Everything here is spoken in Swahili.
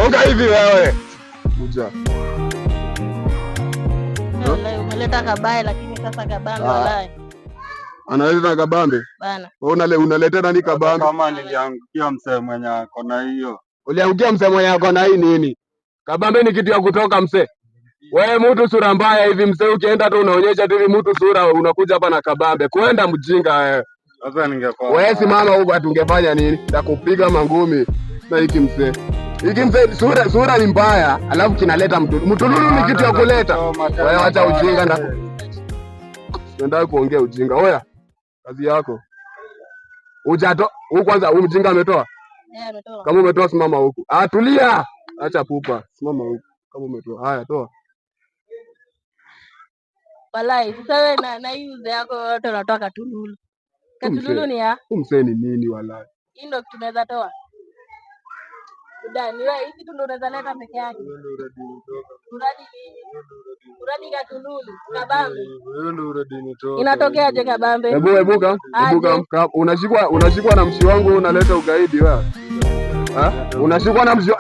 Songa hivi wewe. Kuja. Umeleta kabaya lakini sasa kabambe walai. Analeta kabambe? Bana. Wewe unaleta nani kabambe? Kama niliangukia msee mwenye ako na hiyo. Uliangukia msee mwenye ako na hii nini? Kabambe ni kitu ya kutoka msee. Wewe mtu sura mbaya hivi msee, ukienda tu unaonyesha tu mtu sura, unakuja hapa na kabambe. Kwenda mjinga wewe. Sasa ningekuwa wewe simama huko, tungefanya nini? Nitakupiga mangumi na hiki msee. Hiki msee sura ni mbaya, alafu kinaleta mtululu ni kitu ya kuleta. Wewe acha ujinga na nenda kuongea ujinga. Oya. Kazi yako. Ujato huko kwanza, mjinga ametoa? Ametoa. Kama umetoa simama huku. Tulia. Acha pupa. Simama huku. Kama umetoa. Haya, toa. Walai, sasa wewe na yuze yako yote unatoa katululu. Katululu ni ya? Msee ni nini walai? Hii ndio tunaweza toa. Udani wewe hizi ndio unaweza leta peke yake. Uradi nini? Uradi katululu, kabambe. Wewe ndio uradi nitoka. Inatokeaje kabambe? Ebuka. Unashikwa na mshi wangu unaleta ugaidi wewe. Unashikwa na mshi